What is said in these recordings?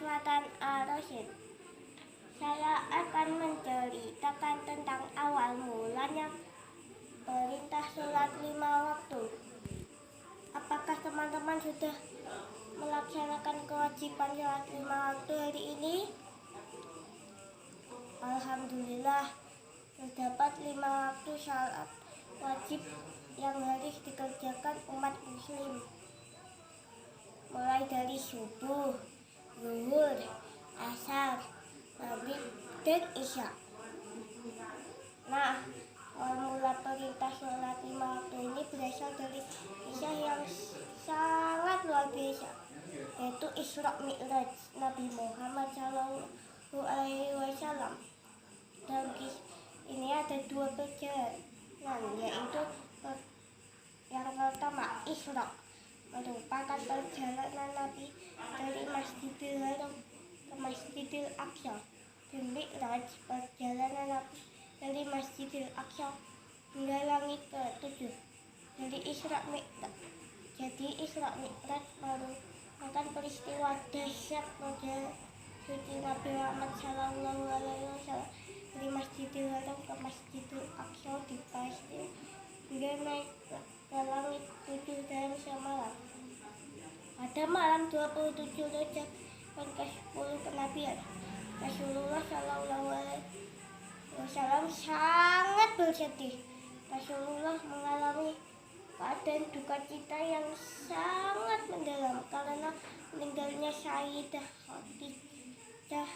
Ar-Rasyid. Saya akan menceritakan tentang awal mulanya perintah sholat 5 waktu. Apakah teman-teman sudah melaksanakan kewajiban sholat 5 waktu hari ini? Alhamdulillah, terdapat 5 waktu sholat wajib yang harus dikerjakan umat muslim, mulai dari subuh, zuhur, asar, maghrib, dan isya. Nah, mula perintah sholat 5 waktu ini berasal dari kisah yang sangat luar biasa, yaitu Isra Mi'raj Nabi Muhammad SAW. Dalam kisah ini ada 2 perjalanan, yaitu yang pertama, Isra merupakan perjalanan Nabi dari Masjidil Haram ke Masjidil Aqsa, dan Mi'raj perjalanan Nabi dari Masjidil Aqsa hingga langit ke-7. Jadi Isra Mi'raj merupakan peristiwa dahsyat perjalanan suci Nabi Muhammad SAW dari Masjidil Haram ke Masjidil Aqsa di Palestina hingga naik ke langit 7 dalam semalam. Pada malam 27 Rajab dan ke-10 kenabian, Rasulullah SAW sangat bersedih. Rasulullah mengalami keadaan duka cita yang sangat mendalam karena meninggalnya Sayyidah Khadijah,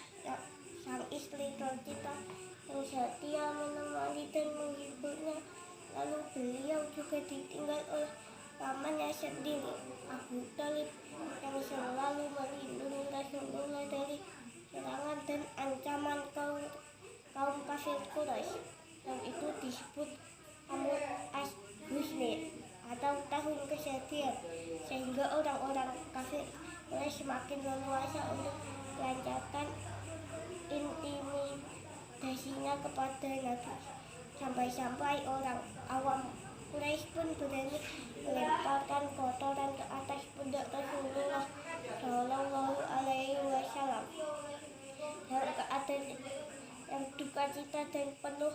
sang istri tercinta yang setia menemani dan menghiburnya. Lalu beliau juga ditinggal oleh pamannya sendiri, Abu Thalib, yang selalu melindungi Rasulullah dari serangan dan ancaman kaum kafir Quraisy, yang itu disebut Amr as-Huzni atau tahun kesedihan, sehingga orang-orang kafir Quraisy semakin leluasa untuk melancarkan intimidasinya kepada Nabi. Sampai-sampai orang awam Quraisy pun berani melemparkan kotoran ke atas pundak Rasulullah Shallallahu Alaihi Wasallam. Dalam keadaan yang duka cita dan penuh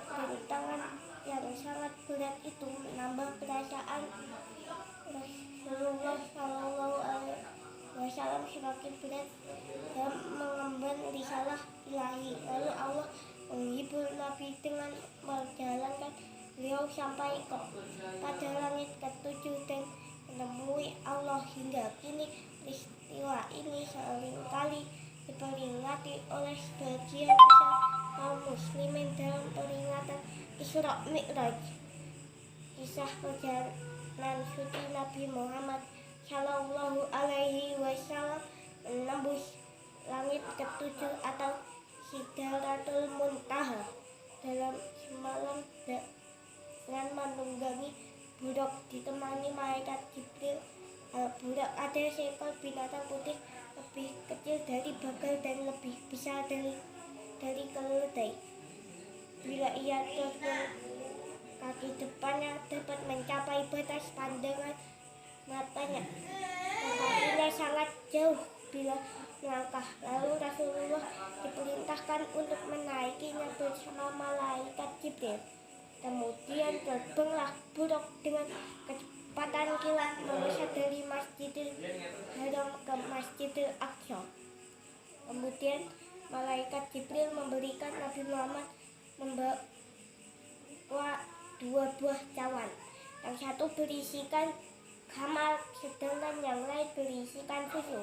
rintangan yang sangat berat itu menambah perasaan Rasulullah Shallallahu Alaihi Wasallam semakin berat dalam mengemban risalah ilahi. Lalu Allah menghibur Nabi dengan menjalankan beliau sampai pada langit ke-7 dan menemui Allah. Hingga kini peristiwa ini seringkali diperingati oleh sebagian besar kaum muslimin dalam peringatan Isra Mi'raj, kisah perjalanan suci Nabi Muhammad Shallallahu Alaihi Wasallam menembus langit ke-7 atau Sidratul Muntaha dalam semalam dengan menunggangi budak ditemani malaikat Jibril. Budak ada seekor binatang putih lebih kecil dari bagal dan lebih besar dari keledai. Bila ia terbang, kaki depannya dapat mencapai batas pandangan matanya, kakinya sangat jauh bila melangkah. Lalu Rasulullah diperintahkan untuk menaikinya bersama malaikat Jibril. Kemudian terbanglah budak dengan kecepatan kilat melesat dari Masjidil Haram ke Masjidil Aqsa. Kemudian malaikat Jibril memberikan Nabi Muhammad membawa 2 buah cawan. Yang satu berisikan khamar, sedangkan yang lain berisikan susu.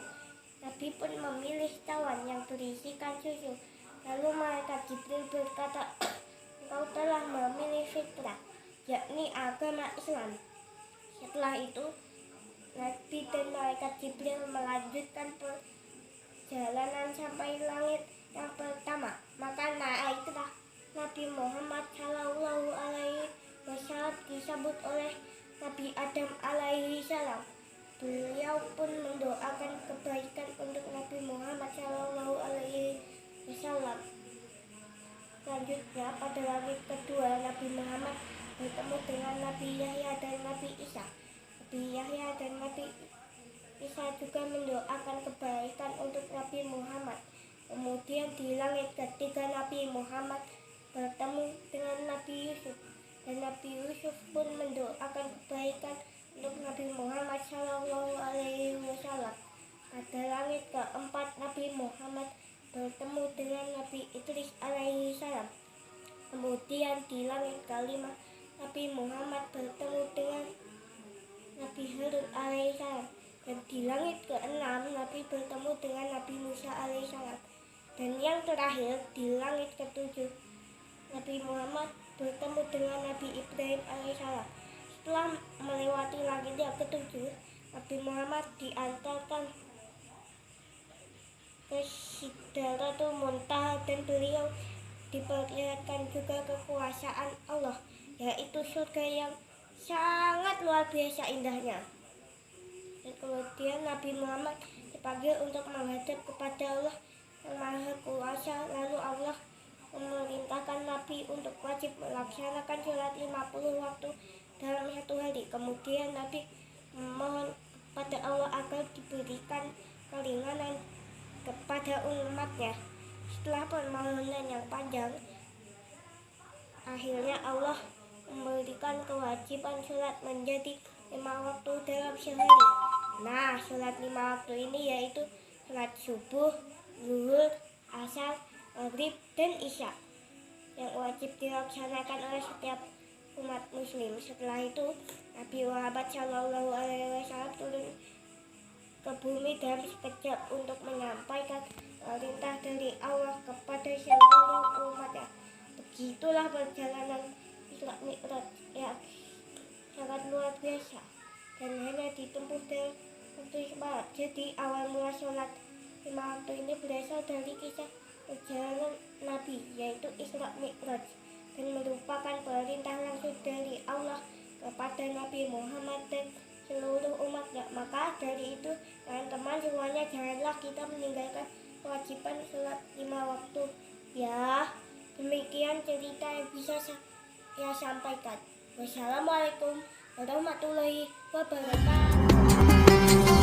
Nabi pun memilih cawan yang berisikan susu. Lalu malaikat Jibril berkata, "Engkau telah memilih fitrah, yakni agama Islam." Setelah itu, Nabi dan malaikat Jibril melanjutkan perjalanan sampai langit yang pertama. Maka naiklah Nabi Muhammad Shallallahu Alaihi Wasallam disambut oleh Nabi Adam alaihi salam. Beliau pun mendoakan kebaikan untuk Nabi Muhammad Shallallahu Alaihi Wasallam. Selanjutnya pada langit kedua, Nabi Muhammad bertemu dengan Nabi Yahya dan Nabi Isa. Nabi Yahya dan Nabi Isa juga mendoakan kebaikan langit ketika Nabi Muhammad bertemu dengan Nabi Yusuf, dan Nabi Yusuf pun mendoakan kebaikan untuk Nabi Muhammad Shallallahu Alaihi Wasallam. Pada langit keempat Nabi Muhammad bertemu dengan Nabi Idris alaihi salam. Kemudian di langit kelima Nabi Muhammad bertemu dengan Nabi Harun alaihissalam, dan di langit keenam Nabi bertemu dengan Nabi Musa alaihissalam, dan yang terakhir di langit ketujuh Nabi Muhammad bertemu dengan Nabi Ibrahim alaihissalam. Setelah melewati langit yang ketujuh, Nabi Muhammad diantarkan ke Sidratul Muntaha, dan beliau diperlihatkan juga kekuasaan Allah, yaitu surga yang sangat luar biasa indahnya. Dan kemudian Nabi Muhammad dipanggil untuk menghadap kepada Allah yang Maha Kuasa. Lalu Allah memerintahkan Nabi untuk wajib melaksanakan sholat 50 waktu dalam satu hari. Kemudian Nabi memohon kepada Allah agar diberikan keringanan kepada umatnya. Setelah permohonan yang panjang, akhirnya Allah memberikan kewajiban sholat menjadi 5 waktu dalam sehari. Nah, sholat 5 waktu ini yaitu sholat subuh, zuhur, asar, maghrib, dan isya, yang wajib dilaksanakan oleh setiap umat muslim. Setelah itu Nabi Muhammad Shallallahu Alaihi Wasallam turun ke bumi dalam sekejap untuk menyampaikan perintah dari Allah kepada seluruh umatnya. Begitulah perjalanan Isra Mi'raj yang sangat luar biasa dan hanya ditempuh dalam waktu semalam. Jadi awal mula sholat 5 waktu ini berasal dari kisah perjalanan Nabi, yaitu Isra Mi'raj, dan merupakan perintah langsung dari Allah kepada Nabi Muhammad dan seluruh umatnya. Maka dari itu teman-teman semuanya, janganlah kita meninggalkan kewajiban sholat 5 waktu. Ya, demikian cerita yang bisa saya sampaikan. Wassalamualaikum warahmatullahi wabarakatuh.